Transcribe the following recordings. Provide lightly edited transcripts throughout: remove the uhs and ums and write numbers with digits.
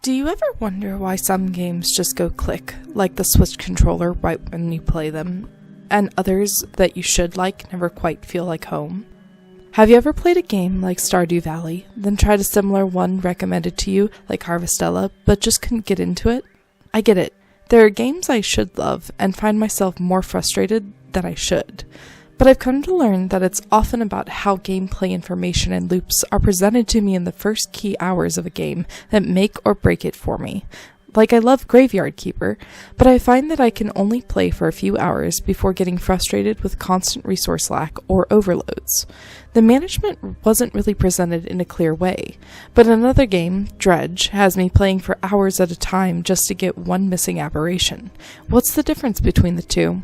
Do you ever wonder why some games just go click, like the Switch controller right when you play them, and others that you should like never quite feel like home? Have you ever played a game like Stardew Valley, then tried a similar one recommended to you like Harvestella, but just couldn't get into it? I get it. There are games I should love and find myself more frustrated than I should. But I've come to learn that it's often about how gameplay information and loops are presented to me in the first key hours of a game that make or break it for me. Like I love Graveyard Keeper, but I find that I can only play for a few hours before getting frustrated with constant resource lack or overloads. The management wasn't really presented in a clear way, but another game, Dredge, has me playing for hours at a time just to get one missing aberration. What's the difference between the two?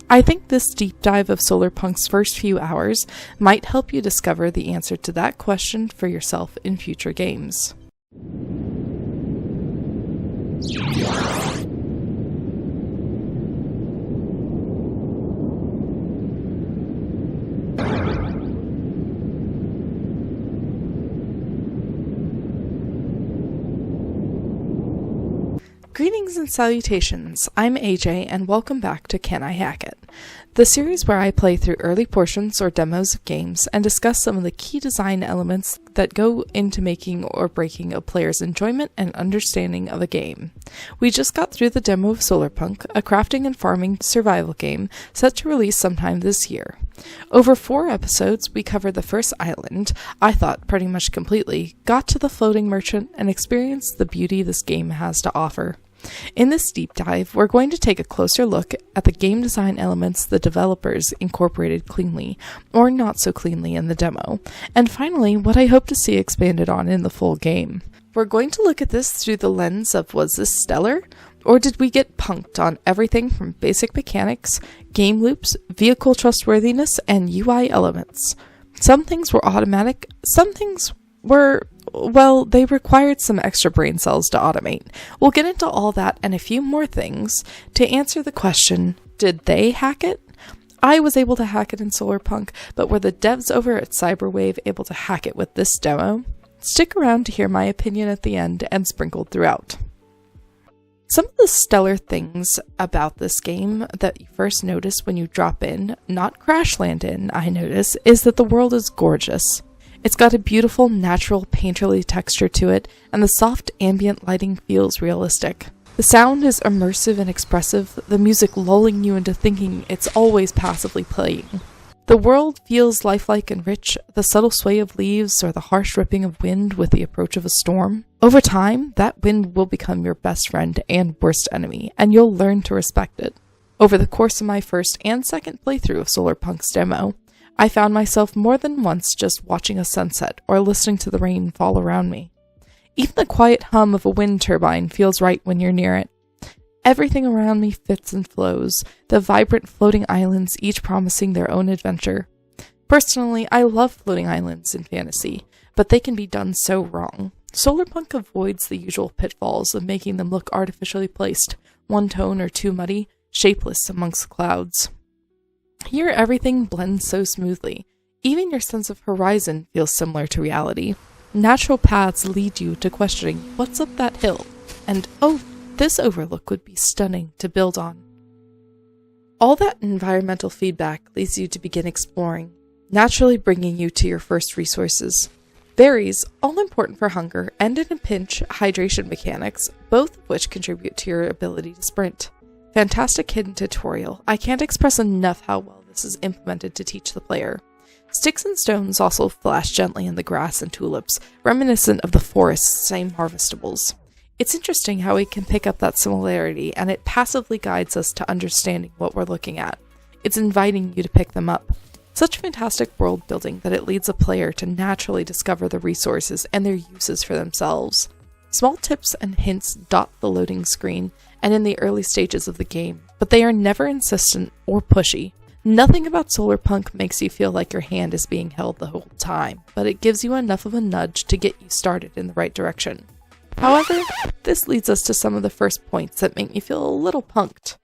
I think this deep dive of SolarPunk's first few hours might help you discover the answer to that question for yourself in future games. Greetings and salutations, I'm AJ and welcome back to Can I Hack It? The series where I play through early portions or demos of games and discuss some of the key design elements that go into making or breaking a player's enjoyment and understanding of a game. We just got through the demo of SolarPunk, a crafting and farming survival game set to release sometime this year. Over 4 episodes, we covered the first island, I thought pretty much completely, got to the floating merchant, and experienced the beauty this game has to offer. In this deep dive, we're going to take a closer look at the game design elements the developers incorporated cleanly, or not so cleanly in the demo, and finally, what I hope to see expanded on in the full game. We're going to look at this through the lens of was this stellar? Or did we get punked on everything from basic mechanics, game loops, vehicle trustworthiness, and UI elements? Some things were automatic, some things were, well, they required some extra brain cells to automate. We'll get into all that and a few more things to answer the question, did they hack it? I was able to hack it in SolarPunk, but were the devs over at Cyberwave able to hack it with this demo? Stick around to hear my opinion at the end and sprinkled throughout. Some of the stellar things about this game that you first notice when you drop in, not crash land in, I notice, is that the world is gorgeous. It's got a beautiful, natural, painterly texture to it, and the soft ambient lighting feels realistic. The sound is immersive and expressive, the music lulling you into thinking it's always passively playing. The world feels lifelike and rich, the subtle sway of leaves or the harsh ripping of wind with the approach of a storm. Over time, that wind will become your best friend and worst enemy, and you'll learn to respect it. Over the course of my first and second playthrough of SolarPunk's demo, I found myself more than once just watching a sunset or listening to the rain fall around me. Even the quiet hum of a wind turbine feels right when you're near it. Everything around me fits and flows, the vibrant floating islands each promising their own adventure. Personally, I love floating islands in fantasy, but they can be done so wrong. SolarPunk avoids the usual pitfalls of making them look artificially placed, one tone or too muddy, shapeless amongst the clouds. Here everything blends so smoothly. Even your sense of horizon feels similar to reality. Natural paths lead you to questioning what's up that hill, and oh, this overlook would be stunning to build on. All that environmental feedback leads you to begin exploring, naturally bringing you to your first resources. Berries, all important for hunger, and in a pinch, hydration mechanics, both of which contribute to your ability to sprint. Fantastic hidden tutorial. I can't express enough how well this is implemented to teach the player. Sticks and stones also flash gently in the grass and tulips, reminiscent of the forest's same harvestables. It's interesting how we can pick up that similarity, and it passively guides us to understanding what we're looking at. It's inviting you to pick them up. Such fantastic world building that it leads a player to naturally discover the resources and their uses for themselves. Small tips and hints dot the loading screen and in the early stages of the game, but they are never insistent or pushy. Nothing about SolarPunk makes you feel like your hand is being held the whole time, but it gives you enough of a nudge to get you started in the right direction. However, this leads us to some of the first points that make me feel a little punked.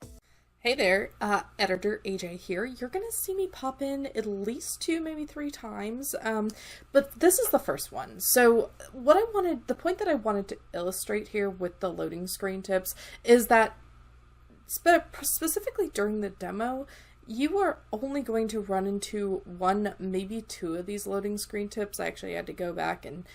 Hey there, Editor AJ here. You're gonna see me pop in at least 2, maybe 3 times, but this is the first one. So the point that I wanted to illustrate here with the loading screen tips is that specifically during the demo, you are only going to run into 1, maybe 2 of these loading screen tips. I actually had to go back and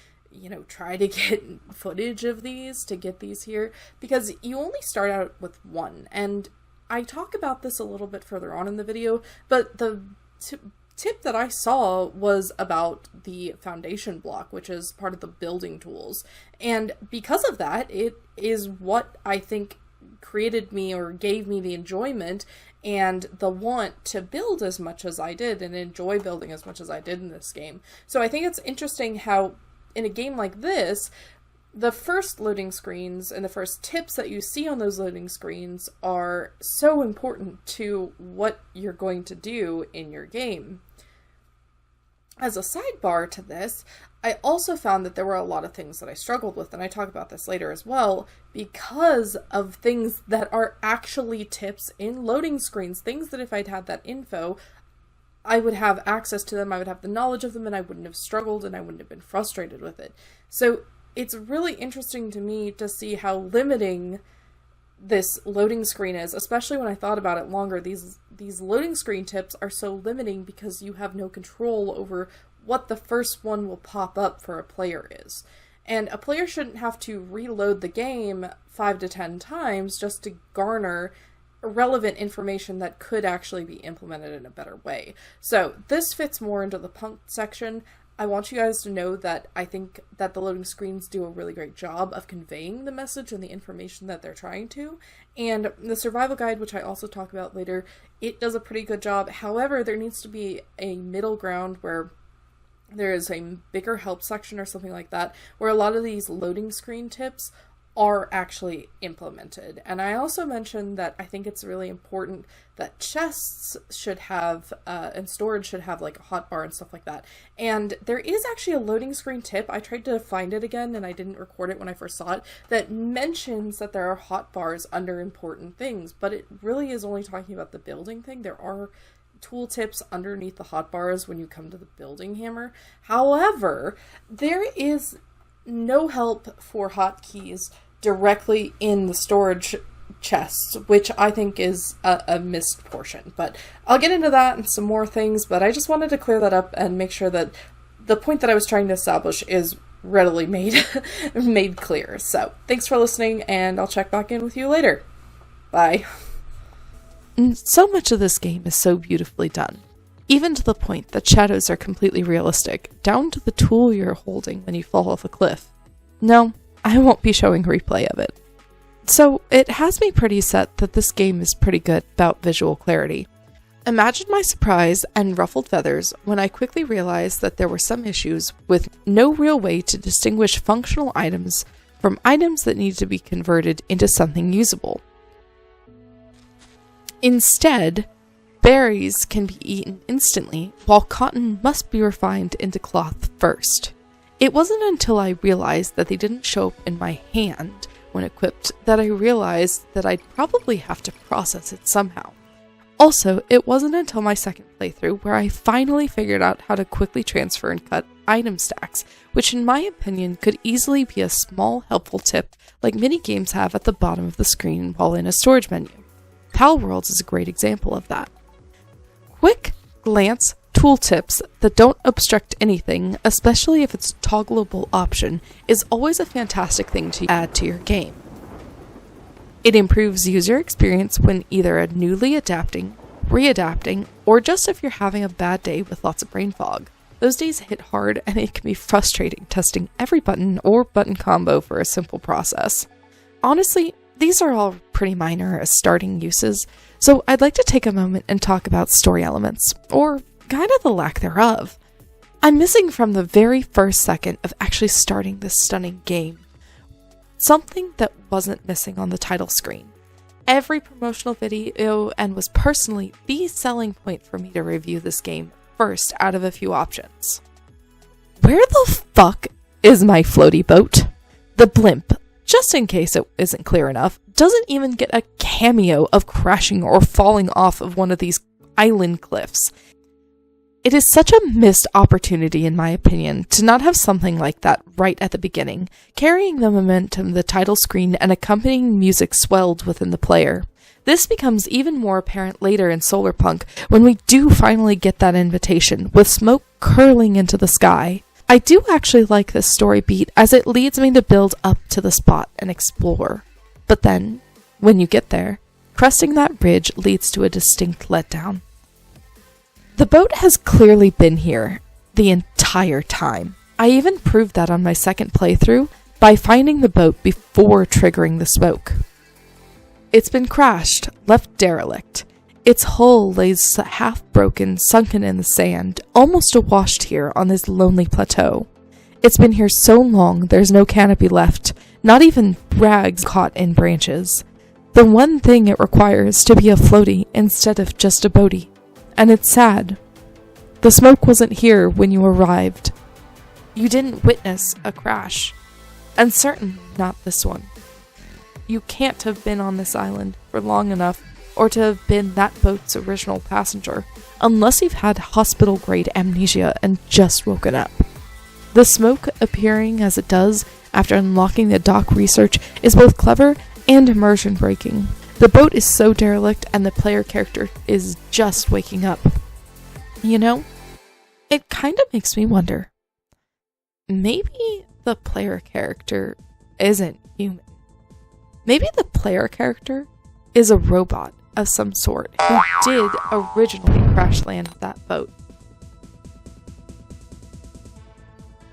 try to get footage of these to get these here, because you only start out with 1, and I talk about this a little bit further on in the video, but the tip that I saw was about the foundation block, which is part of the building tools. And because of that, it is what I think created me or gave me the enjoyment and the want to build as much as I did and enjoy building as much as I did in this game. So I think it's interesting how in a game like this, the first loading screens and the first tips that you see on those loading screens are so important to what you're going to do in your game. As a sidebar to this, I also found that there were a lot of things that I struggled with, and I talk about this later as well, because of things that are actually tips in loading screens, things that if I'd had that info, I would have access to them, I would have the knowledge of them, and I wouldn't have struggled and I wouldn't have been frustrated with it. So it's really interesting to me to see how limiting this loading screen is, especially when I thought about it longer. These loading screen tips are so limiting because you have no control over what the first one will pop up for a player is. And a player shouldn't have to reload the game 5 to 10 times just to garner relevant information that could actually be implemented in a better way. So this fits more into the punk section. I want you guys to know that I think that the loading screens do a really great job of conveying the message and the information that they're trying to. And the survival guide, which I also talk about later, it does a pretty good job. However, there needs to be a middle ground where there is a bigger help section or something like that, where a lot of these loading screen tips are actually implemented. And I also mentioned that I think it's really important that chests should have, and storage should have like a hotbar and stuff like that. And there is actually a loading screen tip, I tried to find it again and I didn't record it when I first saw it, that mentions that there are hotbars under important things, but it really is only talking about the building thing. There are tooltips underneath the hotbars when you come to the building hammer. However, there is no help for hotkeys directly in the storage chests, which I think is a missed portion. But I'll get into that and some more things, but I just wanted to clear that up and make sure that the point that I was trying to establish is readily made clear. So thanks for listening, and I'll check back in with you later. Bye. So much of this game is so beautifully done, even to the point that shadows are completely realistic, down to the tool you're holding when you fall off a cliff. No, I won't be showing a replay of it. So it has me pretty set that this game is pretty good about visual clarity. Imagine my surprise and ruffled feathers when I quickly realized that there were some issues with no real way to distinguish functional items from items that need to be converted into something usable. Instead, berries can be eaten instantly, while cotton must be refined into cloth first. It wasn't until I realized that they didn't show up in my hand when equipped that I realized that I'd probably have to process it somehow. Also, it wasn't until my second playthrough where I finally figured out how to quickly transfer and cut item stacks, which in my opinion could easily be a small helpful tip like many games have at the bottom of the screen while in a storage menu. Pal Worlds is a great example of that. Quick glance tooltips that don't obstruct anything, especially if it's a toggleable option, is always a fantastic thing to add to your game. It improves user experience when either newly adapting, readapting, or just if you're having a bad day with lots of brain fog. Those days hit hard and it can be frustrating testing every button or button combo for a simple process. Honestly, these are all pretty minor as starting uses, so I'd like to take a moment and talk about story elements, or kind of the lack thereof. I'm missing from the very first second of actually starting this stunning game something that wasn't missing on the title screen. Every promotional video and was personally the selling point for me to review this game first out of a few options. Where the fuck is my floaty boat? The blimp, just in case it isn't clear enough, doesn't even get a cameo of crashing or falling off of one of these island cliffs. It is such a missed opportunity, in my opinion, to not have something like that right at the beginning, carrying the momentum, the title screen, and accompanying music swelled within the player. This becomes even more apparent later in SolarPunk, when we do finally get that invitation, with smoke curling into the sky. I do actually like this story beat, as it leads me to build up to the spot and explore. But then, when you get there, cresting that bridge leads to a distinct letdown. The boat has clearly been here the entire time. I even proved that on my second playthrough by finding the boat before triggering the smoke. It's been crashed, left derelict. Its hull lays half broken, sunken in the sand, almost awashed here on this lonely plateau. It's been here so long there's no canopy left, not even rags caught in branches. The one thing it requires to be a floaty instead of just a boaty. And it's sad. The smoke wasn't here when you arrived. You didn't witness a crash. And certainly not this one. You can't have been on this island for long enough or to have been that boat's original passenger, unless you've had hospital-grade amnesia and just woken up. The smoke appearing as it does after unlocking the dock research is both clever and immersion-breaking. The boat is so derelict and the player character is just waking up. You know, it kind of makes me wonder. Maybe the player character isn't human. Maybe the player character is a robot of some sort who did originally crash land that boat.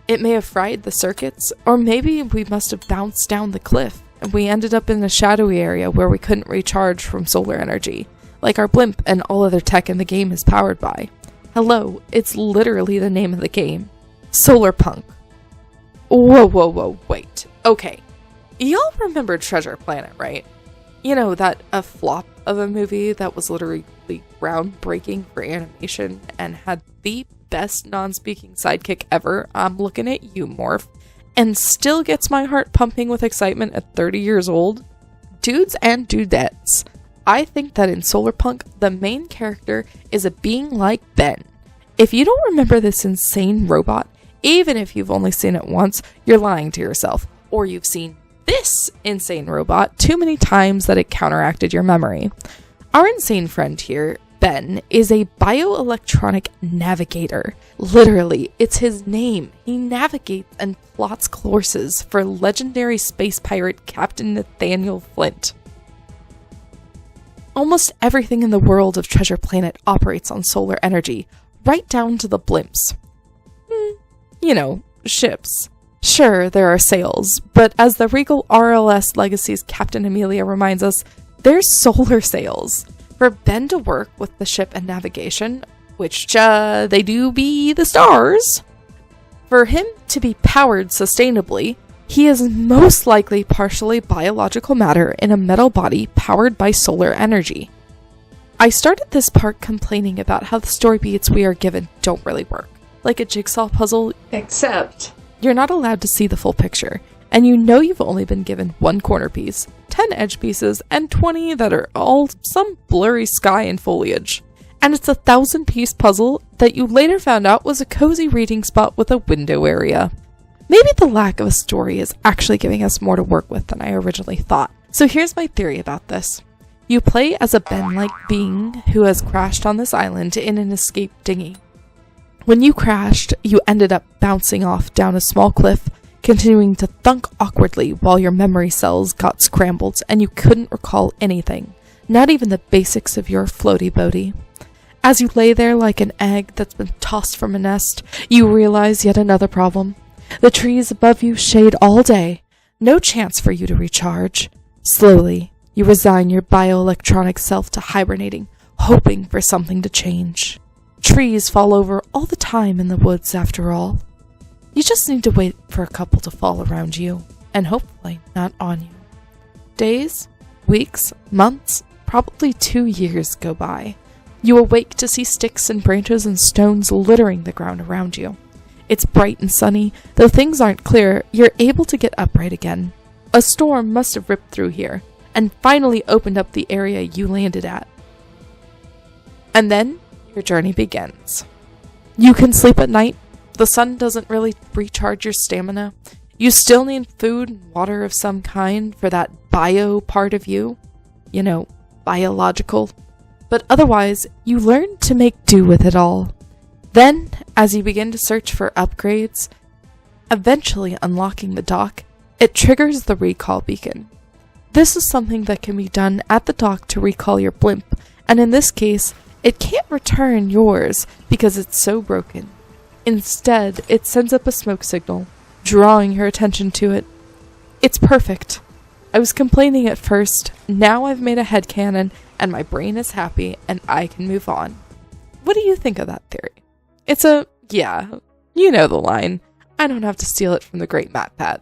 It may have fried the circuits, or maybe we must have bounced down the cliff and we ended up in a shadowy area where we couldn't recharge from solar energy, like our blimp and all other tech in the game is powered by. Hello, it's literally the name of the game. SolarPunk. Whoa, wait. Okay. Y'all remember Treasure Planet, right? You know, that a flop of a movie that was literally groundbreaking for animation and had the best non-speaking sidekick ever. I'm looking at you, Morph. And still gets my heart pumping with excitement at 30 years old. Dudes and dudettes. I think that in SolarPunk, the main character is a being like Ben. If you don't remember this insane robot, even if you've only seen it once, you're lying to yourself. Or you've seen this insane robot too many times that it counteracted your memory. Our insane friend here, Ben, is a bioelectronic navigator. Literally, it's his name. He navigates and plots courses for legendary space pirate Captain Nathaniel Flint. Almost everything in the world of Treasure Planet operates on solar energy, right down to the blimps. You know, ships. Sure, there are sails, but as the regal RLS Legacy's Captain Amelia reminds us, there's solar sails. For Ben to work with the ship and navigation, which, they do be the stars. For him to be powered sustainably, he is most likely partially biological matter in a metal body powered by solar energy. I started this part complaining about how the story beats we are given don't really work. Like a jigsaw puzzle, except you're not allowed to see the full picture, and you know you've only been given one corner piece, 10 edge pieces, and 20 that are all some blurry sky and foliage. And it's a 1,000-piece puzzle that you later found out was a cozy reading spot with a window area. Maybe the lack of a story is actually giving us more to work with than I originally thought. So here's my theory about this. You play as a Ben-like being who has crashed on this island in an escape dinghy. When you crashed, you ended up bouncing off down a small cliff, continuing to thunk awkwardly while your memory cells got scrambled and you couldn't recall anything, not even the basics of your floaty boaty. As you lay there like an egg that's been tossed from a nest, you realize yet another problem. The trees above you shade all day, no chance for you to recharge. Slowly, you resign your bioelectronic self to hibernating, hoping for something to change. Trees fall over all the time in the woods, after all. You just need to wait for a couple to fall around you, and hopefully not on you. Days, weeks, months, probably 2 years go by. You awake to see sticks and branches and stones littering the ground around you. It's bright and sunny. Though things aren't clear, you're able to get upright again. A storm must have ripped through here, and finally opened up the area you landed at. And then your journey begins. You can sleep at night. The sun doesn't really recharge your stamina. You still need food and water of some kind for that bio part of you. Biological. But otherwise, you learn to make do with it all. Then, as you begin to search for upgrades, eventually unlocking the dock, it triggers the recall beacon. This is something that can be done at the dock to recall your blimp, and in this case, it can't return yours because it's so broken. Instead, it sends up a smoke signal, drawing your attention to it. It's perfect. I was complaining at first, now I've made a headcanon, and my brain is happy, and I can move on. What do you think of that theory? It's you know the line. I don't have to steal it from the great MatPat.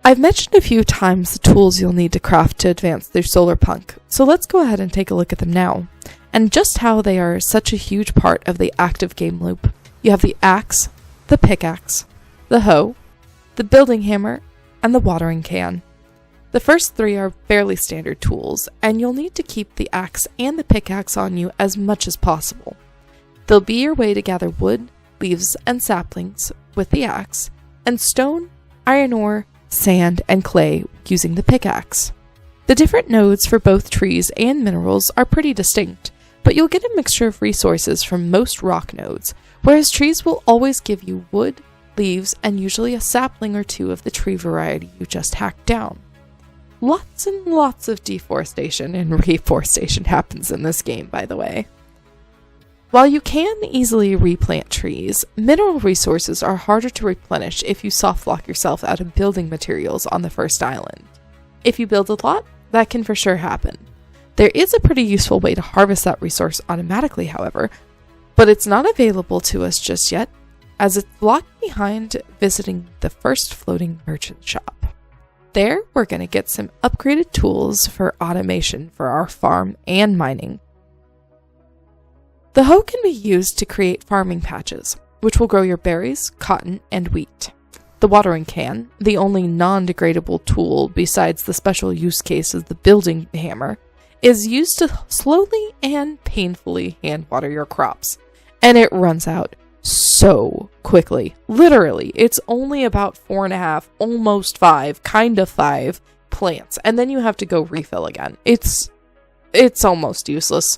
I've mentioned a few times the tools you'll need to craft to advance through SolarPunk, so let's go ahead and take a look at them now, and just how they are such a huge part of the active game loop. You have the axe, the pickaxe, the hoe, the building hammer, and the watering can. The first three are fairly standard tools, and you'll need to keep the axe and the pickaxe on you as much as possible. They'll be your way to gather wood, leaves, and saplings with the axe, and stone, iron ore, sand, and clay using the pickaxe. The different nodes for both trees and minerals are pretty distinct, but you'll get a mixture of resources from most rock nodes, whereas trees will always give you wood, leaves, and usually a sapling or two of the tree variety you just hacked down. Lots and lots of deforestation and reforestation happens in this game, by the way. While you can easily replant trees, mineral resources are harder to replenish if you softlock yourself out of building materials on the first island. If you build a lot, that can for sure happen. There is a pretty useful way to harvest that resource automatically, however, but it's not available to us just yet, as it's locked behind visiting the first floating merchant shop. There, we're going to get some upgraded tools for automation for our farm and mining. The hoe can be used to create farming patches, which will grow your berries, cotton, and wheat. The watering can, the only non-degradable tool besides the special use case of the building hammer, is used to slowly and painfully hand water your crops, and it runs out so quickly. Literally, it's only about 4.5, almost 5, kind of 5 plants, and then you have to go refill again. It's almost useless.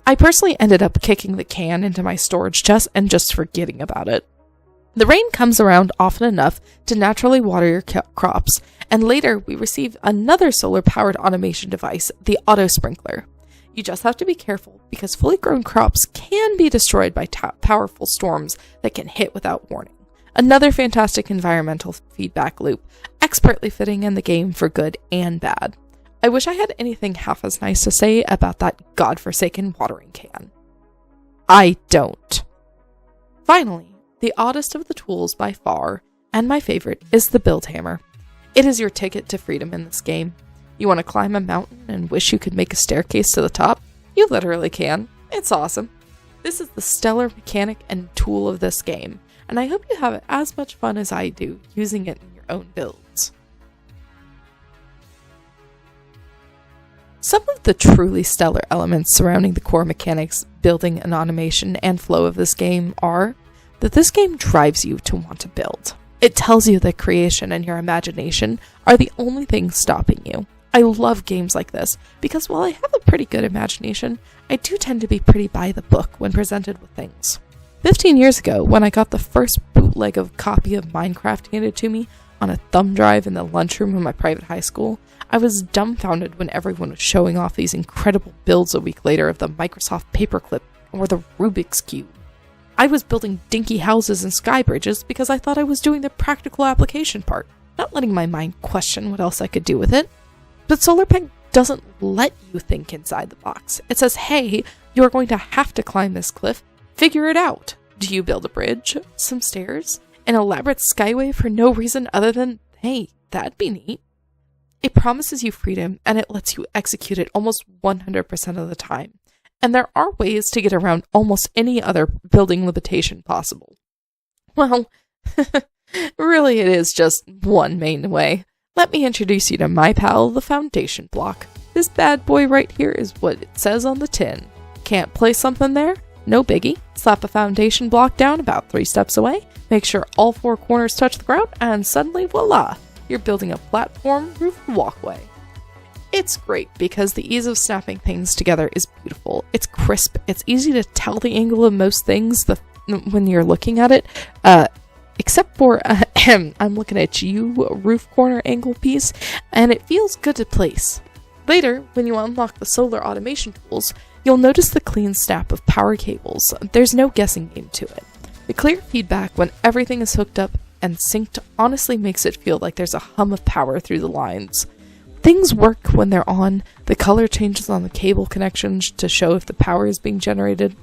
I personally ended up kicking the can into my storage chest and just forgetting about it. The rain comes around often enough to naturally water your crops, and later we receive another solar-powered automation device, the auto sprinkler. You just have to be careful because fully grown crops can be destroyed by powerful storms that can hit without warning. Another fantastic environmental feedback loop, expertly fitting in the game for good and bad. I wish I had anything half as nice to say about that godforsaken watering can. I don't. Finally, the oddest of the tools by far, and my favorite, is the build hammer. It is your ticket to freedom in this game. You want to climb a mountain and wish you could make a staircase to the top? You literally can. It's awesome. This is the stellar mechanic and tool of this game, and I hope you have as much fun as I do using it in your own builds. Some of the truly stellar elements surrounding the core mechanics, building, and automation and flow of this game are that this game drives you to want to build. It tells you that creation and your imagination are the only things stopping you. I love games like this because while I have a pretty good imagination, I do tend to be pretty by the book when presented with things. 15 years ago, when I got the first bootleg of copy of Minecraft handed to me on a thumb drive in the lunchroom of my private high school, I was dumbfounded when everyone was showing off these incredible builds a week later of the Microsoft Paperclip or the Rubik's Cube. I was building dinky houses and sky bridges because I thought I was doing the practical application part, not letting my mind question what else I could do with it. But SolarPunk doesn't let you think inside the box. It says, hey, you are going to have to climb this cliff. Figure it out. Do you build a bridge, some stairs, an elaborate skyway for no reason other than, hey, that'd be neat? It promises you freedom, and it lets you execute it almost 100% of the time. And there are ways to get around almost any other building limitation possible. Well, really it is just one main way. Let me introduce you to my pal, the foundation block. This bad boy right here is what it says on the tin. Can't place something there? No biggie. Slap a foundation block down about 3 steps away, make sure all 4 corners touch the ground, and suddenly voila! You're building a platform roof walkway. It's great because the ease of snapping things together is beautiful. It's crisp. It's easy to tell the angle of most things when you're looking at it. Except for, I'm looking at you, roof corner angle piece, and it feels good to place. Later, when you unlock the solar automation tools, you'll notice the clean snap of power cables. There's no guessing game to it. The clear feedback when everything is hooked up and synced honestly makes it feel like there's a hum of power through the lines. Things work when they're on, the color changes on the cable connections to show if the power is being generated,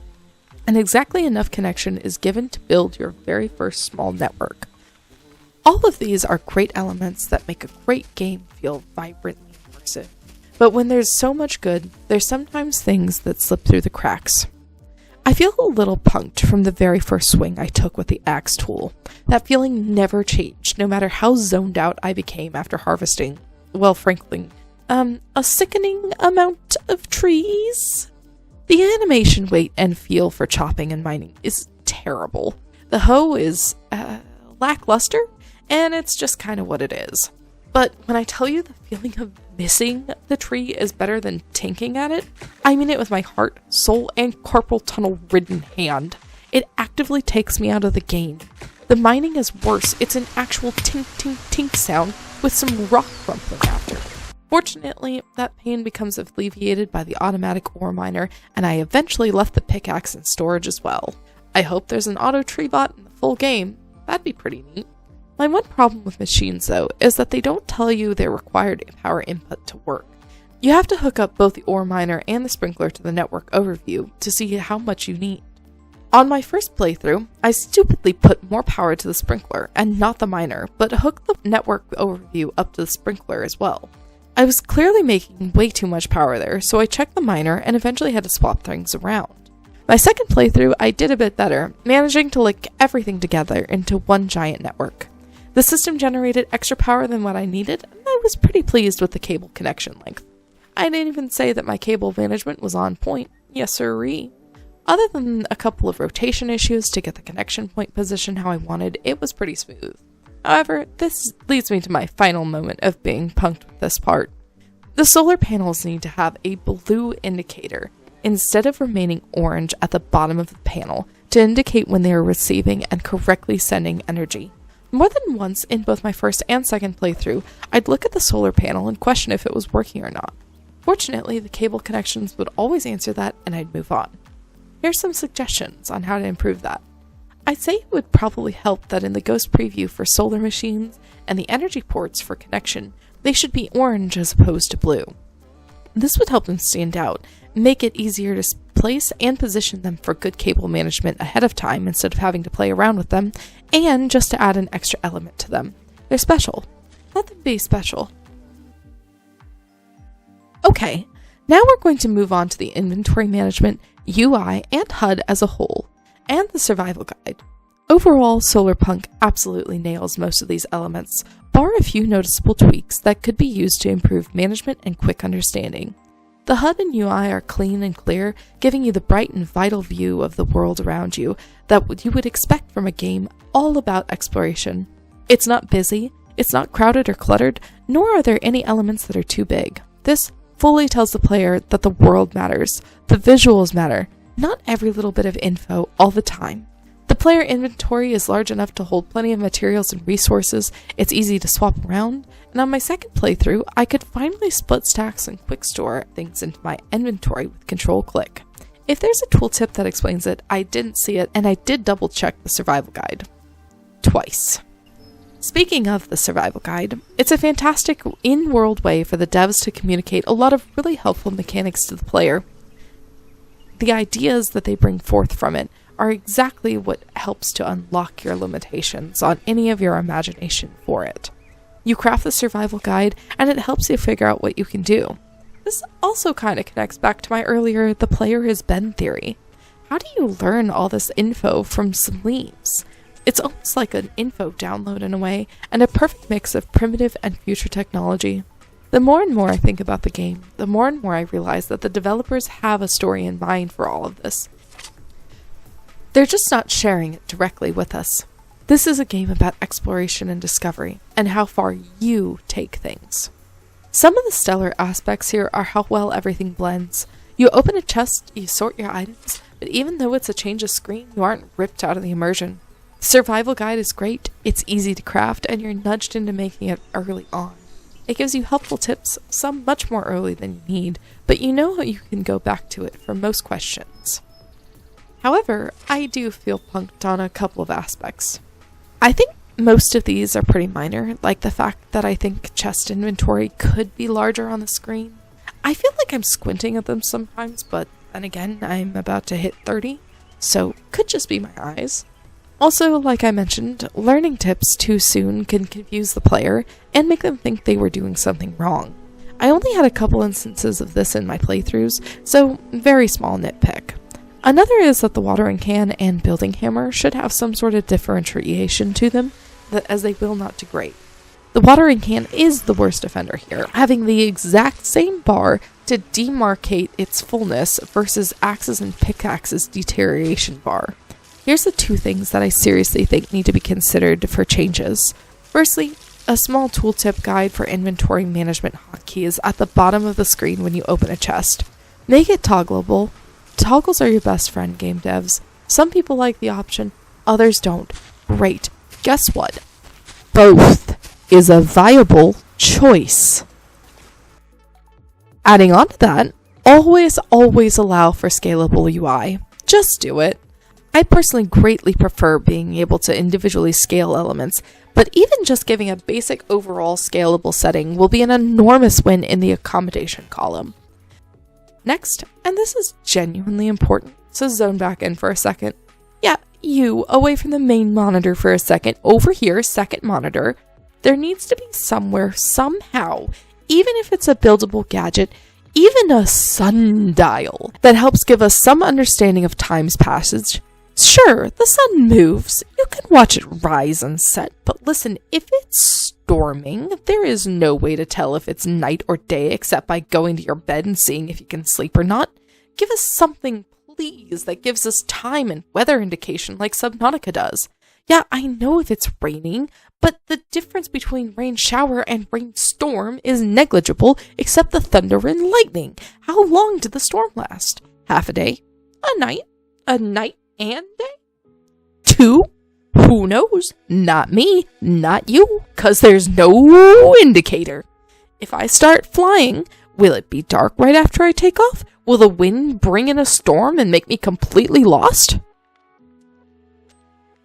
and exactly enough connection is given to build your very first small network. All of these are great elements that make a great game feel vibrant and immersive. But when there's so much good, there's sometimes things that slip through the cracks. I feel a little punked from the very first swing I took with the axe tool. That feeling never changed, no matter how zoned out I became after harvesting, well, frankly, a sickening amount of trees. The animation weight and feel for chopping and mining is terrible. The hoe is lackluster, and it's just kind of what it is. But when I tell you the feeling of missing the tree is better than tinking at it, I mean it with my heart, soul, and carpal tunnel ridden hand. It actively takes me out of the game. The mining is worse. It's an actual tink tink tink sound with some rock crumpling after. Fortunately, that pain becomes alleviated by the automatic ore miner, and I eventually left the pickaxe in storage as well. I hope there's an auto tree bot in the full game. That'd be pretty neat. My one problem with machines, though, is that they don't tell you their required power input to work. You have to hook up both the ore miner and the sprinkler to the network overview to see how much you need. On my first playthrough, I stupidly put more power to the sprinkler and not the miner, but hooked the network overview up to the sprinkler as well. I was clearly making way too much power there, so I checked the miner and eventually had to swap things around. My second playthrough, I did a bit better, managing to link everything together into one giant network. The system generated extra power than what I needed, and I was pretty pleased with the cable connection length. I didn't even say that my cable management was on point. Yes sirree. Other than a couple of rotation issues to get the connection point position how I wanted, it was pretty smooth. However, this leads me to my final moment of being punked with this part. The solar panels need to have a blue indicator instead of remaining orange at the bottom of the panel to indicate when they are receiving and correctly sending energy. More than once in both my first and second playthrough, I'd look at the solar panel and question if it was working or not. Fortunately, the cable connections would always answer that and I'd move on. Here's some suggestions on how to improve that. I'd say it would probably help that in the Ghost preview for solar machines and the energy ports for connection, they should be orange as opposed to blue. This would help them stand out, make it easier to place and position them for good cable management ahead of time instead of having to play around with them, and just to add an extra element to them. They're special. Let them be special. Okay, now we're going to move on to the inventory management, UI, and HUD as a whole, and the survival guide. Overall, SolarPunk absolutely nails most of these elements, bar a few noticeable tweaks that could be used to improve management and quick understanding. The HUD and UI are clean and clear, giving you the bright and vital view of the world around you that you would expect from a game all about exploration. It's not busy, it's not crowded or cluttered, nor are there any elements that are too big. This fully tells the player that the world matters, the visuals matter, not every little bit of info all the time. The player inventory is large enough to hold plenty of materials and resources, it's easy to swap around, and on my second playthrough, I could finally split stacks and quick store things into my inventory with Control-Click. If there's a tooltip that explains it, I didn't see it, and I did double check the survival guide. Twice. Speaking of the survival guide, it's a fantastic in-world way for the devs to communicate a lot of really helpful mechanics to the player. The ideas that they bring forth from it are exactly what helps to unlock your limitations on any of your imagination for it. You craft the survival guide, and it helps you figure out what you can do. This also kind of connects back to my earlier the player is Ben theory. How do you learn all this info from some leaves? It's almost like an info download in a way, and a perfect mix of primitive and future technology. The more and more I think about the game, the more and more I realize that the developers have a story in mind for all of this. They're just not sharing it directly with us. This is a game about exploration and discovery, and how far you take things. Some of the stellar aspects here are how well everything blends. You open a chest, you sort your items, but even though it's a change of screen, you aren't ripped out of the immersion. The survival guide is great, it's easy to craft, and you're nudged into making it early on. It gives you helpful tips, some much more early than you need, but you know how you can go back to it for most questions. However, I do feel punked on a couple of aspects. I think most of these are pretty minor, like the fact that I think chest inventory could be larger on the screen. I feel like I'm squinting at them sometimes, but then again, I'm about to hit 30, so could just be my eyes. Also, like I mentioned, learning tips too soon can confuse the player and make them think they were doing something wrong. I only had a couple instances of this in my playthroughs, so very small nitpick. Another is that the watering can and building hammer should have some sort of differentiation to them, as they will not degrade. The watering can is the worst offender here, having the exact same bar to demarcate its fullness versus axes and pickaxes deterioration bar. Here's the two things that I seriously think need to be considered for changes. Firstly, a small tooltip guide for inventory management hotkeys at the bottom of the screen when you open a chest. Make it toggleable. Toggles are your best friend, game devs. Some people like the option, others don't. Great. Guess what? Both is a viable choice. Adding on to that, always allow for scalable UI. Just do it. I personally greatly prefer being able to individually scale elements, but even just giving a basic overall scalable setting will be an enormous win in the accommodation column. Next, and this is genuinely important, so zone back in for a second. Yeah, you, away from the main monitor for a second, over here, second monitor. There needs to be somewhere, somehow, even if it's a buildable gadget, even a sundial, that helps give us some understanding of time's passage. Sure, the sun moves, you can watch it rise and set, but listen, if it's storming, there is no way to tell if it's night or day except by going to your bed and seeing if you can sleep or not. Give us something, please, that gives us time and weather indication like Subnautica does. Yeah, I know if it's raining, but the difference between rain shower and rain storm is negligible except the thunder and lightning. How long did the storm last? Half a day? A night? A night and day? 2? Who knows? Not me, not you, 'cause there's no indicator. If I start flying, will it be dark right after I take off? Will the wind bring in a storm and make me completely lost?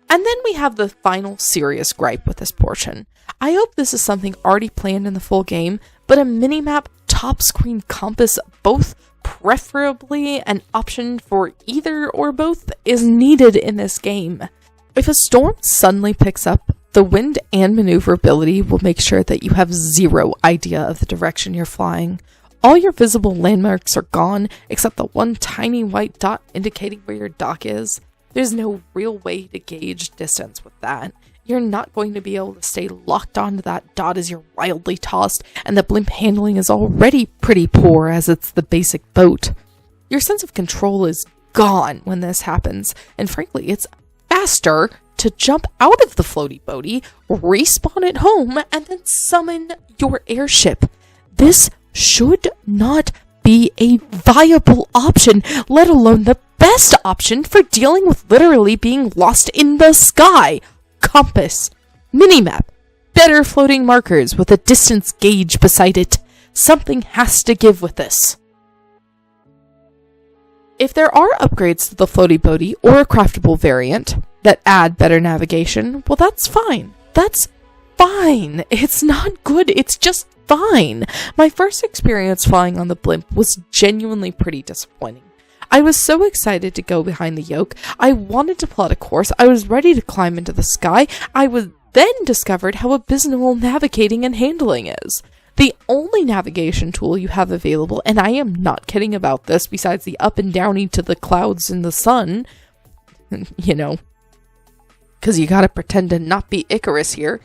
And then we have the final serious gripe with this portion. I hope this is something already planned in the full game, but a minimap top screen compass, both preferably an option for either or both, is needed in this game. If a storm suddenly picks up, the wind and maneuverability will make sure that you have zero idea of the direction you're flying. All your visible landmarks are gone, except the one tiny white dot indicating where your dock is. There's no real way to gauge distance with that. You're not going to be able to stay locked onto that dot as you're wildly tossed, and the blimp handling is already pretty poor as it's the basic boat. Your sense of control is gone when this happens, and frankly, it's faster to jump out of the floaty boaty, respawn at home, and then summon your airship. This should not be a viable option, let alone the best option for dealing with literally being lost in the sky. Compass, minimap, better floating markers with a distance gauge beside it. Something has to give with this. If there are upgrades to the floaty boaty or a craftable variant that add better navigation, well, that's fine. That's fine. It's not good, it's just fine. My first experience flying on the blimp was genuinely pretty disappointing. I was so excited to go behind the yoke. I wanted to plot a course. I was ready to climb into the sky. I then discovered how abysmal navigating and handling is. The only navigation tool you have available, and I am not kidding about this, besides the up and downy to the clouds and the sun, because you gotta pretend to not be Icarus here,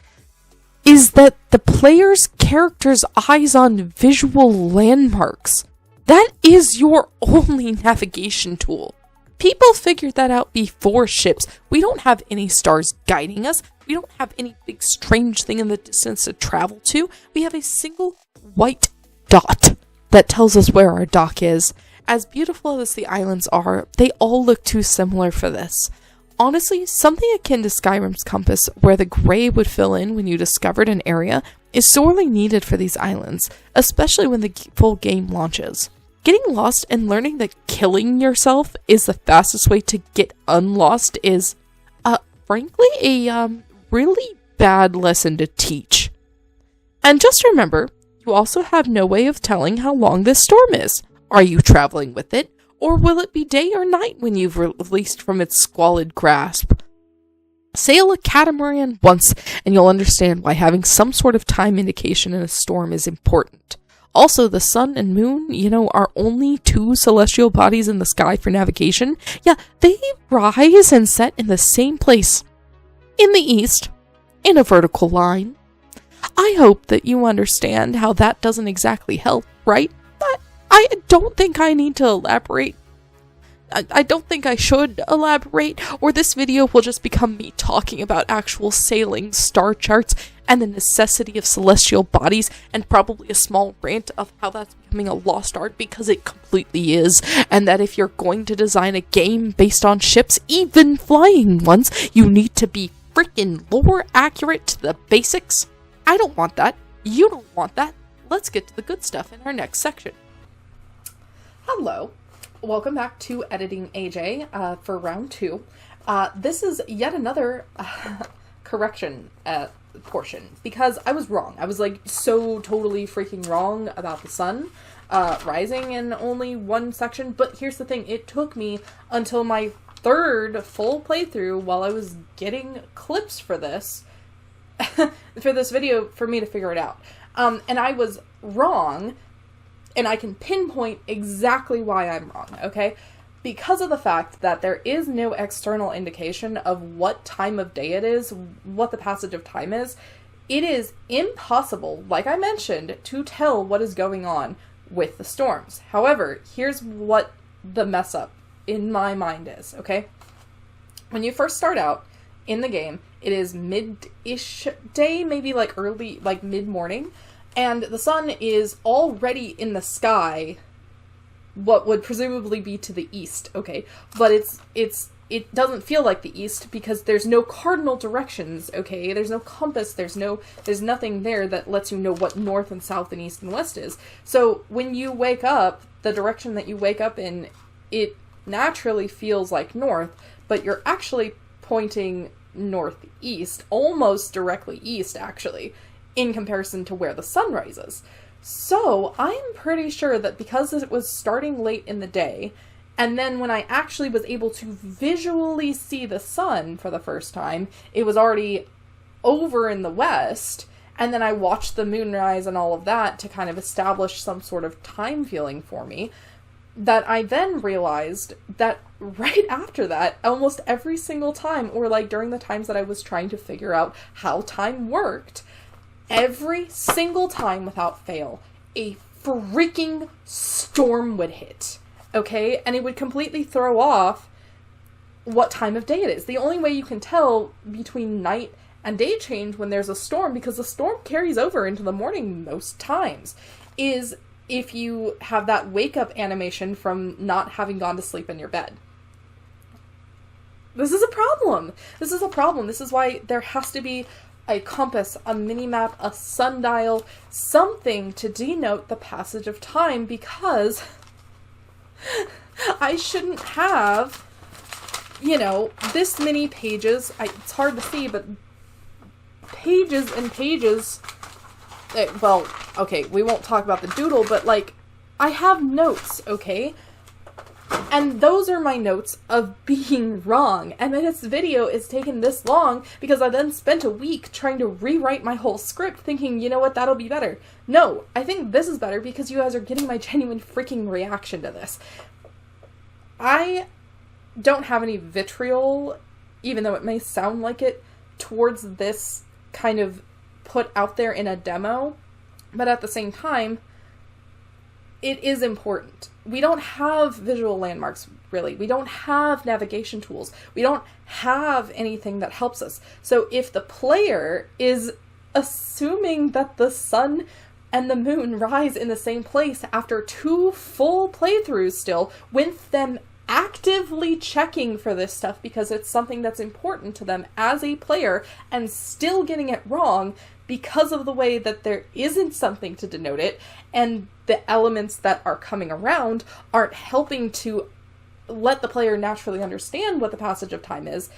is that the player's character's eyes on visual landmarks. That is your only navigation tool. People figured that out before ships. We don't have any stars guiding us. We don't have any big strange thing in the distance to travel to. We have a single white dot that tells us where our dock is. As beautiful as the islands are, they all look too similar for this. Honestly, something akin to Skyrim's compass, where the gray would fill in when you discovered an area, is sorely needed for these islands, especially when the full game launches. Getting lost and learning that killing yourself is the fastest way to get unlost is, frankly, a really bad lesson to teach. And just remember, you also have no way of telling how long this storm is. Are you traveling with it, or will it be day or night when you've released from its squalid grasp? Sail a catamaran once, and you'll understand why having some sort of time indication in a storm is important. Also, the sun and moon, are only two celestial bodies in the sky for navigation. Yeah, they rise and set in the same place. In the east, in a vertical line. I hope that you understand how that doesn't exactly help, right? But I don't think I need to elaborate. I don't think I should elaborate, or this video will just become me talking about actual sailing, star charts, and the necessity of celestial bodies, and probably a small rant of how that's becoming a lost art, because it completely is, and that if you're going to design a game based on ships, even flying ones, you need to be freaking lore accurate to the basics. I don't want that. You don't want that. Let's get to the good stuff in our next section. Hello. Welcome back to Editing AJ for round 2. This is yet another correction portion, because I was wrong. I was so totally freaking wrong about the sun rising in only one section, but here's the thing. It took me until my third full playthrough while I was getting clips for this, for this video, for me to figure it out. And I was wrong. And I can pinpoint exactly why I'm wrong, okay? Because of the fact that there is no external indication of what time of day it is, what the passage of time is, it is impossible, like I mentioned, to tell what is going on with the storms. However, here's what the mess up in my mind is, okay? When you first start out in the game, it is mid-ish day, maybe early, mid-morning, and the sun is already in the sky, what would presumably be to the east, okay? But it doesn't feel like the east because there's no cardinal directions, okay? There's no compass, there's nothing there that lets you know what north and south and east and west is. So when you wake up, the direction that you wake up in, it naturally feels like north, but you're actually pointing northeast, almost directly east, actually, in comparison to where the sun rises. So I'm pretty sure that because it was starting late in the day, and then when I actually was able to visually see the sun for the first time, it was already over in the west, and then I watched the moonrise and all of that to kind of establish some sort of time feeling for me, that I then realized that right after that, almost every single time, or during the times that I was trying to figure out how time worked, every single time without fail, a freaking storm would hit, okay? And it would completely throw off what time of day it is. The only way you can tell between night and day change when there's a storm, because the storm carries over into the morning most times, is if you have that wake-up animation from not having gone to sleep in your bed. This is a problem. This is a problem. This is why there has to be a compass, a mini-map, a sundial, something to denote the passage of time, because I shouldn't have, this many pages. It's hard to see, but pages and pages. Well, okay, we won't talk about the doodle, but I have notes, okay? And those are my notes of being wrong. And this video is taking this long because I then spent a week trying to rewrite my whole script thinking, you know what, that'll be better. No, I think this is better because you guys are getting my genuine freaking reaction to this. I don't have any vitriol even though it may sound like it, towards this kind of put out there in a demo, but at the same time, it is important. We don't have visual landmarks, really. We don't have navigation tools. We don't have anything that helps us. So if the player is assuming that the sun and the moon rise in the same place after 2 full playthroughs still, with them actively checking for this stuff because it's something that's important to them as a player, and still getting it wrong because of the way that there isn't something to denote it, and the elements that are coming around aren't helping to let the player naturally understand what the passage of time is,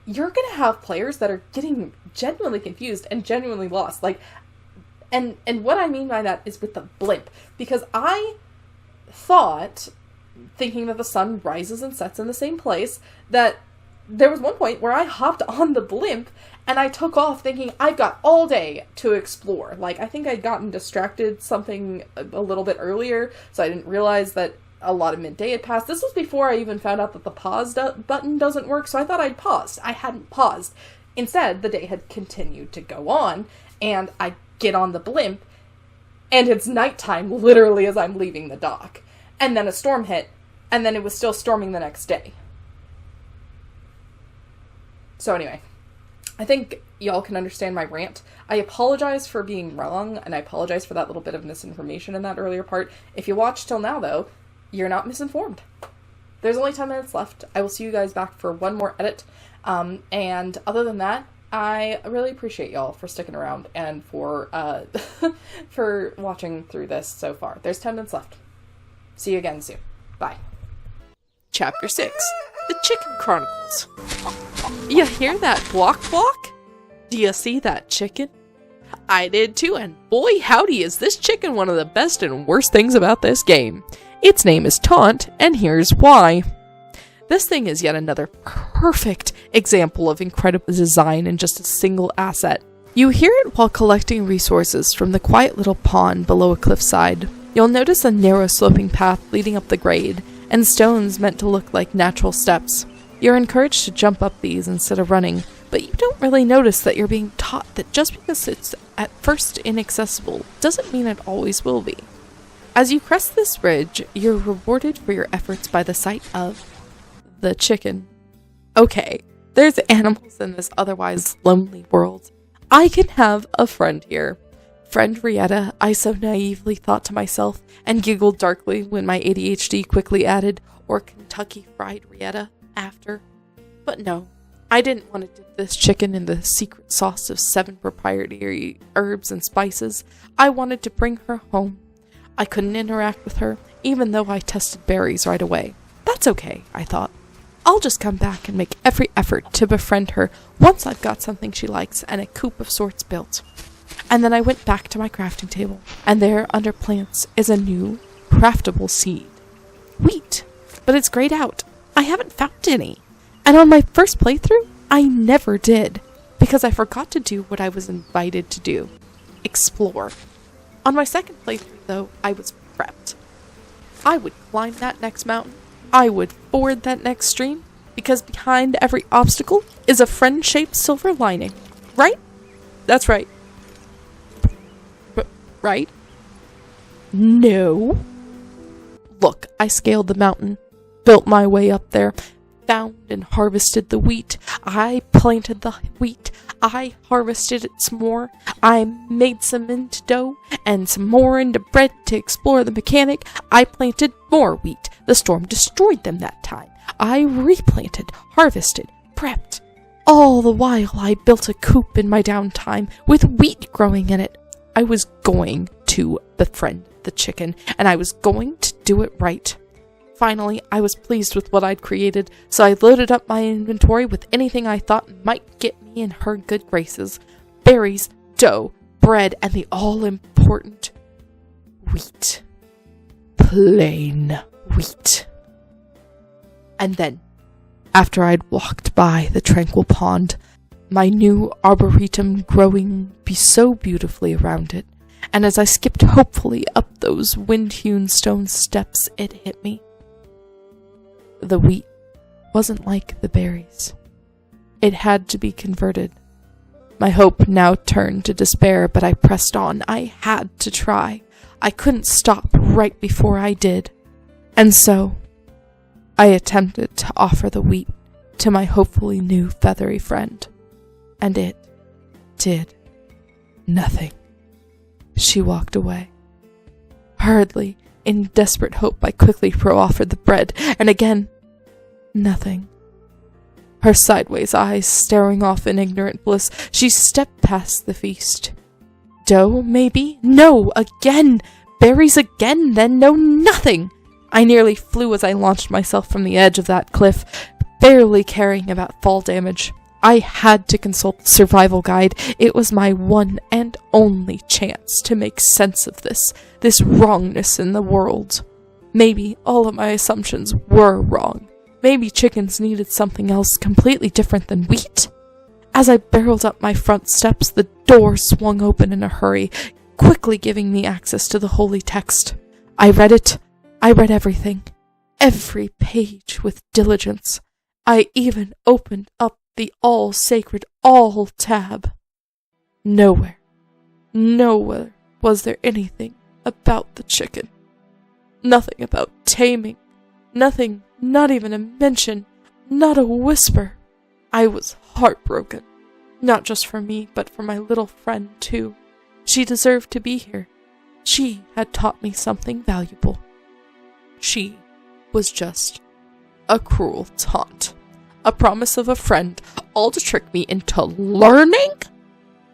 you're going to have players that are getting genuinely confused and genuinely lost. Like, and what I mean by that is with the blimp, because I thought, thinking that the sun rises and sets in the same place, that there was one point where I hopped on the blimp and I took off thinking I've got all day to explore. Like, I think I'd gotten distracted something a little bit earlier, so I didn't realize that a lot of midday had passed. This was before I even found out that the pause button doesn't work, so I thought I'd paused. I hadn't paused. Instead, the day had continued to go on, and I get on the blimp, and it's nighttime literally as I'm leaving the dock. And then a storm hit, and then it was still storming the next day. So anyway, I think y'all can understand my rant. I apologize for being wrong, and I apologize for that little bit of misinformation in that earlier part. If you watched till now, though, you're not misinformed. There's only 10 minutes left. I will see you guys back for one more edit. And other than that, I really appreciate y'all for sticking around and for for watching through this so far. There's 10 minutes left. See you again soon. Bye. Chapter 6. The Chicken Chronicles. You hear that walk? Do you see that chicken? I did too, and boy howdy is this chicken one of the best and worst things about this game. Its name is Taunt, and here's why. This thing is yet another perfect example of incredible design in just a single asset. You hear it while collecting resources from the quiet little pond below a cliffside. You'll notice a narrow sloping path leading up the grade, and stones meant to look like natural steps. You're encouraged to jump up these instead of running, but you don't really notice that you're being taught that just because it's at first inaccessible doesn't mean it always will be. As you crest this ridge, you're rewarded for your efforts by the sight of the chicken. Okay, there's animals in this otherwise lonely world. I can have a friend here. Friend Rietta, I so naively thought to myself, and giggled darkly when my ADHD quickly added, or Kentucky Fried Rietta, after. But no, I didn't want to dip this chicken in the secret sauce of 7 proprietary herbs and spices. I wanted to bring her home. I couldn't interact with her, even though I tested berries right away. That's okay, I thought. I'll just come back and make every effort to befriend her once I've got something she likes and a coop of sorts built. And then I went back to my crafting table, and there, under plants, is a new, craftable seed. Wheat. But it's grayed out. I haven't found any. And on my first playthrough, I never did, because I forgot to do what I was invited to do. Explore. On my second playthrough, though, I was prepped. I would climb that next mountain. I would ford that next stream, because behind every obstacle is a friend-shaped silver lining. Right? That's right. Right? No. Look, I scaled the mountain, built my way up there, found and harvested the wheat. I planted the wheat. I harvested it some more. I made some into dough and some more into bread to explore the mechanic. I planted more wheat. The storm destroyed them that time. I replanted, harvested, prepped. All the while I built a coop in my downtime with wheat growing in it. I was going to befriend the chicken, and I was going to do it right. Finally, I was pleased with what I'd created, so I loaded up my inventory with anything I thought might get me in her good graces. Berries, dough, bread, and the all-important wheat. Plain wheat. And then, after I'd walked by the tranquil pond, my new arboretum growing so beautifully around it, and as I skipped hopefully up those wind-hewn stone steps, it hit me. The wheat wasn't like the berries. It had to be converted. My hope now turned to despair, but I pressed on. I had to try. I couldn't stop right before I did. And so, I attempted to offer the wheat to my hopefully new feathery friend. And it did nothing. She walked away. Hurriedly, in desperate hope, I quickly offered the bread, and again, nothing. Her sideways eyes staring off in ignorant bliss, she stepped past the feast. Dough, maybe? No, again! Berries again, then no, nothing! I nearly flew as I launched myself from the edge of that cliff, barely caring about fall damage. I had to consult the survival guide. It was my one and only chance to make sense of this wrongness in the world. Maybe all of my assumptions were wrong. Maybe chickens needed something else completely different than wheat. As I barreled up my front steps, the door swung open in a hurry, quickly giving me access to the holy text. I read it. I read everything. Every page with diligence. I even opened up the all-sacred all tab. Nowhere was there anything about the chicken. Nothing about taming. Nothing, not even a mention, not a whisper. I was heartbroken. Not just for me, but for my little friend, too. She deserved to be here. She had taught me something valuable. She was just a cruel taunt. A promise of a friend, all to trick me into learning?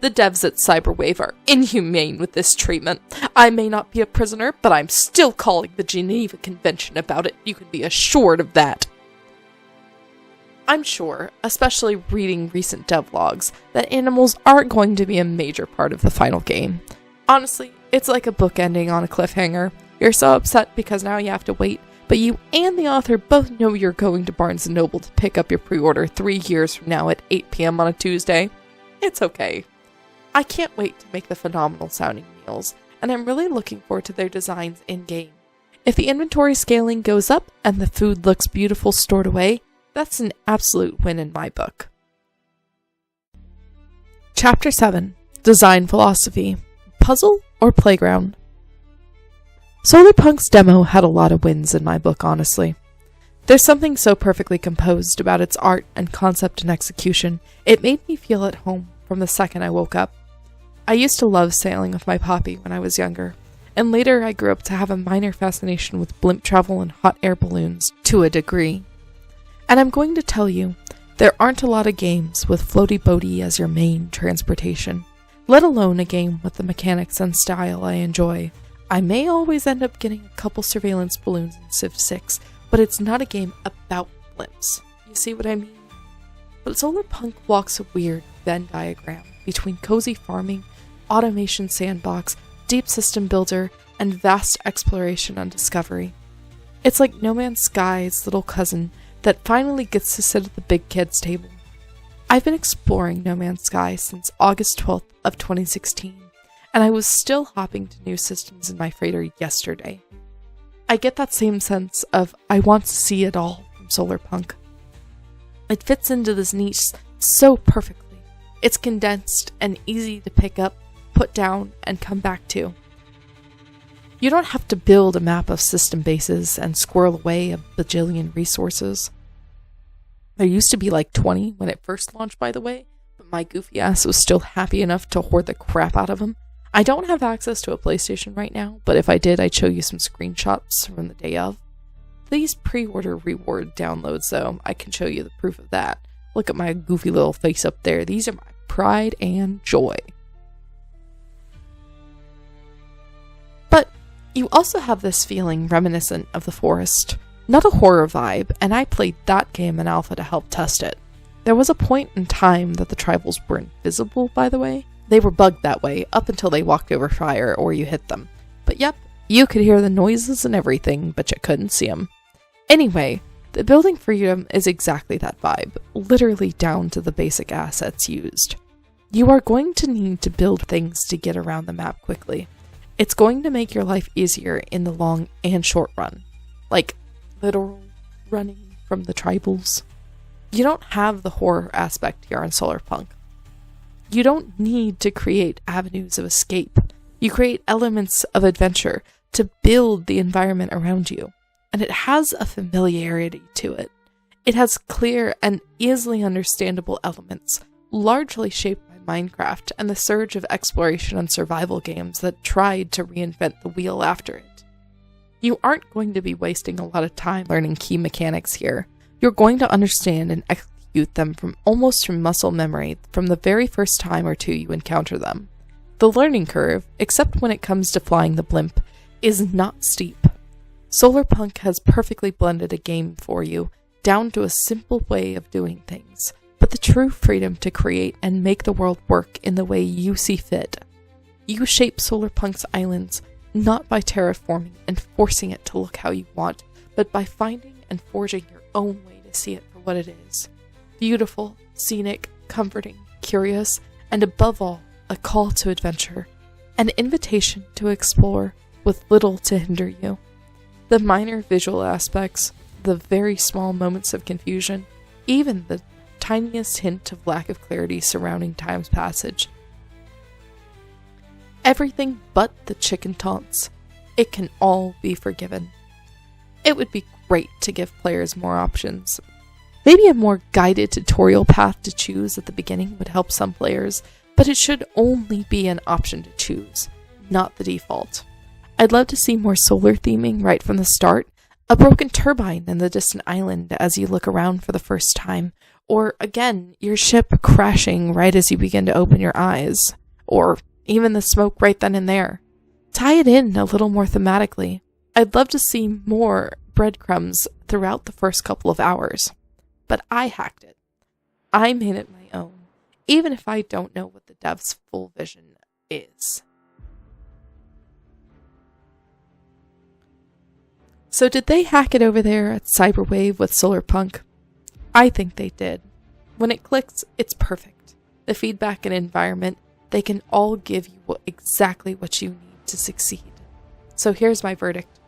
The devs at Cyberwave are inhumane with this treatment. I may not be a prisoner, but I'm still calling the Geneva Convention about it. You can be assured of that. I'm sure, especially reading recent devlogs, that animals aren't going to be a major part of the final game. Honestly, it's like a book ending on a cliffhanger. You're so upset because now you have to wait, but you and the author both know you're going to Barnes & Noble to pick up your pre-order 3 years from now at 8 p.m. on a Tuesday. It's okay. I can't wait to make the phenomenal sounding meals, and I'm really looking forward to their designs in-game. If the inventory scaling goes up and the food looks beautiful stored away, that's an absolute win in my book. Chapter 7. Design Philosophy. Puzzle or Playground? SolarPunk's demo had a lot of wins in my book, honestly. There's something so perfectly composed about its art and concept and execution. It made me feel at home from the second I woke up. I used to love sailing with my poppy when I was younger, and later I grew up to have a minor fascination with blimp travel and hot air balloons to a degree. And I'm going to tell you, there aren't a lot of games with floaty boaty as your main transportation, let alone a game with the mechanics and style I enjoy. I may always end up getting a couple surveillance balloons in Civ 6, but it's not a game about blimps. You see what I mean? But SolarPunk walks a weird Venn diagram between cozy farming, automation sandbox, deep system builder, and vast exploration and discovery. It's like No Man's Sky's little cousin that finally gets to sit at the big kids table. I've been exploring No Man's Sky since August 12th of 2016, and I was still hopping to new systems in my freighter yesterday. I get that same sense of I want to see it all from SolarPunk. It fits into this niche so perfectly. It's condensed and easy to pick up, put down, and come back to. You don't have to build a map of system bases and squirrel away a bajillion resources. There used to be like 20 when it first launched, by the way, but my goofy ass was still happy enough to hoard the crap out of them. I don't have access to a PlayStation right now, but if I did, I'd show you some screenshots from the day of. Please pre-order reward downloads, though. I can show you the proof of that. Look at my goofy little face up there. These are my pride and joy. But you also have this feeling reminiscent of The Forest. Not a horror vibe, and I played that game in alpha to help test it. There was a point in time that the tribals weren't visible, by the way. They were bugged that way, up until they walked over fire or you hit them. But yep, you could hear the noises and everything, but you couldn't see them. Anyway, the building freedom is exactly that vibe, literally down to the basic assets used. You are going to need to build things to get around the map quickly. It's going to make your life easier in the long and short run. Like, literal running from the tribals. You don't have the horror aspect here on SolarPunk. You don't need to create avenues of escape. You create elements of adventure to build the environment around you, and it has a familiarity to it. It has clear and easily understandable elements, largely shaped by Minecraft and the surge of exploration and survival games that tried to reinvent the wheel after it. You aren't going to be wasting a lot of time learning key mechanics here. You're going to understand and execute them almost from muscle memory from the very first time or two you encounter them. The learning curve, except when it comes to flying the blimp, is not steep. SolarPunk has perfectly blended a game for you, down to a simple way of doing things, but the true freedom to create and make the world work in the way you see fit. You shape SolarPunk's islands not by terraforming and forcing it to look how you want, but by finding and forging your own way to see it for what it is. Beautiful, scenic, comforting, curious, and above all, a call to adventure, an invitation to explore with little to hinder you. The minor visual aspects, the very small moments of confusion, even the tiniest hint of lack of clarity surrounding time's passage. Everything but the chicken taunts. It can all be forgiven. It would be great to give players more options. Maybe a more guided tutorial path to choose at the beginning would help some players, but it should only be an option to choose, not the default. I'd love to see more solar theming right from the start, a broken turbine in the distant island as you look around for the first time, or again, your ship crashing right as you begin to open your eyes, or even the smoke right then and there. Tie it in a little more thematically. I'd love to see more breadcrumbs throughout the first couple of hours. But I hacked it. I made it my own, even if I don't know what the dev's full vision is. So did they hack it over there at Cyberwave with SolarPunk? I think they did. When it clicks, it's perfect. The feedback and environment, they can all give you exactly what you need to succeed. So here's my verdict.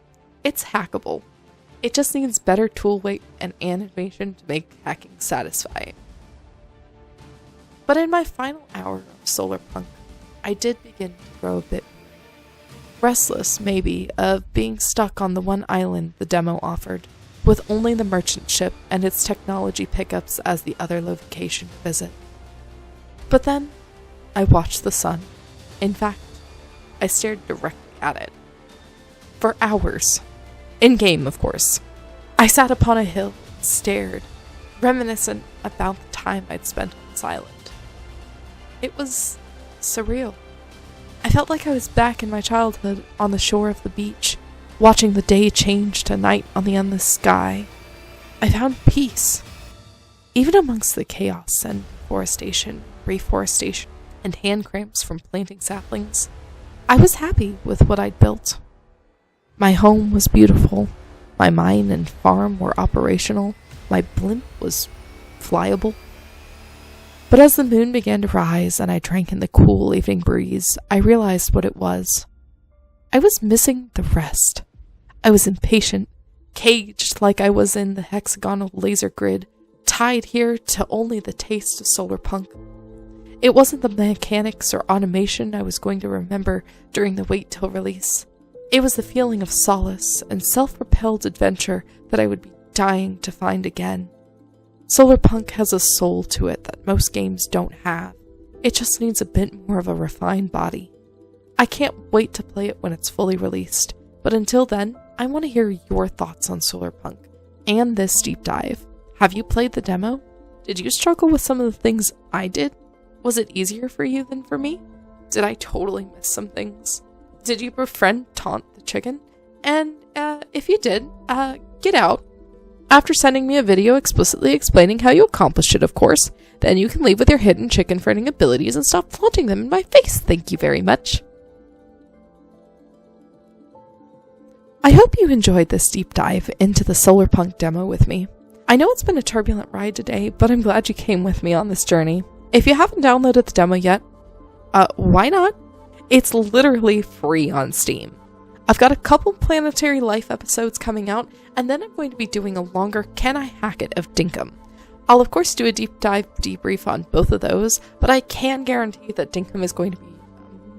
It's hackable. It just needs better tool weight and animation to make hacking satisfying. But in my final hour of SolarPunk, I did begin to grow a bit restless, maybe, of being stuck on the one island the demo offered, with only the merchant ship and its technology pickups as the other location to visit. But then, I watched the sun. In fact, I stared directly at it. For hours. In-game, of course. I sat upon a hill and stared, reminiscent about the time I'd spent on this island. It was surreal. I felt like I was back in my childhood on the shore of the beach, watching the day change to night on the endless sky. I found peace. Even amongst the chaos and reforestation, and hand cramps from planting saplings, I was happy with what I'd built. My home was beautiful. My mine and farm were operational. My blimp was flyable. But as the moon began to rise and I drank in the cool evening breeze, I realized what it was. I was missing the rest. I was impatient, caged like I was in the hexagonal laser grid, tied here to only the taste of SolarPunk. It wasn't the mechanics or automation I was going to remember during the wait till release. It was the feeling of solace and self-propelled adventure that I would be dying to find again. SolarPunk has a soul to it that most games don't have. It just needs a bit more of a refined body. I can't wait to play it when it's fully released, but until then, I want to hear your thoughts on SolarPunk and this deep dive. Have you played the demo? Did you struggle with some of the things I did? Was it easier for you than for me? Did I totally miss some things? Did you befriend Taunt the chicken? And if you did, get out. After sending me a video explicitly explaining how you accomplished it, of course, then you can leave with your hidden chicken friending abilities and stop flaunting them in my face. Thank you very much. I hope you enjoyed this deep dive into the SolarPunk demo with me. I know it's been a turbulent ride today, but I'm glad you came with me on this journey. If you haven't downloaded the demo yet, why not? It's literally free on Steam. I've got a couple Planetary Life episodes coming out, and then I'm going to be doing a longer Can I Hack It of Dinkum. I'll of course do a deep dive debrief on both of those, but I can guarantee that Dinkum is going to be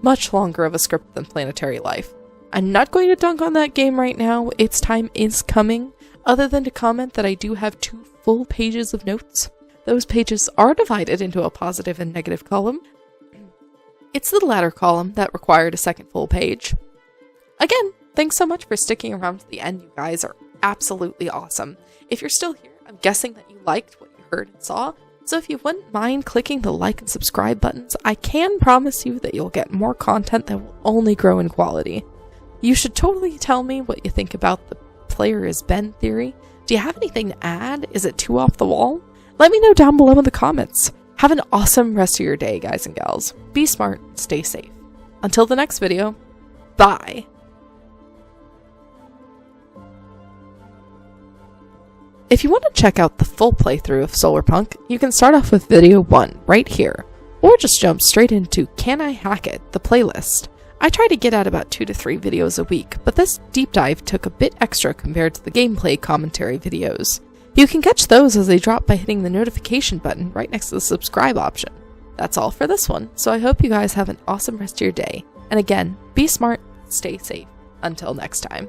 much longer of a script than Planetary Life. I'm not going to dunk on that game right now, its time is coming, other than to comment that I do have 2 full pages of notes. Those pages are divided into a positive and negative column. It's the latter column that required a second full page. Again, thanks so much for sticking around to the end, you guys are absolutely awesome. If you're still here, I'm guessing that you liked what you heard and saw, so if you wouldn't mind clicking the like and subscribe buttons, I can promise you that you'll get more content that will only grow in quality. You should totally tell me what you think about the player is Ben theory. Do you have anything to add? Is it too off the wall? Let me know down below in the comments. Have an awesome rest of your day, guys and gals. Be smart, stay safe. Until the next video, bye! If you want to check out the full playthrough of SolarPunk, you can start off with video 1 right here, or just jump straight into Can I Hack It, the playlist. I try to get out about 2 to 3 videos a week, but this deep dive took a bit extra compared to the gameplay commentary videos. You can catch those as they drop by hitting the notification button right next to the subscribe option. That's all for this one, so I hope you guys have an awesome rest of your day. And again, be smart, stay safe. Until next time.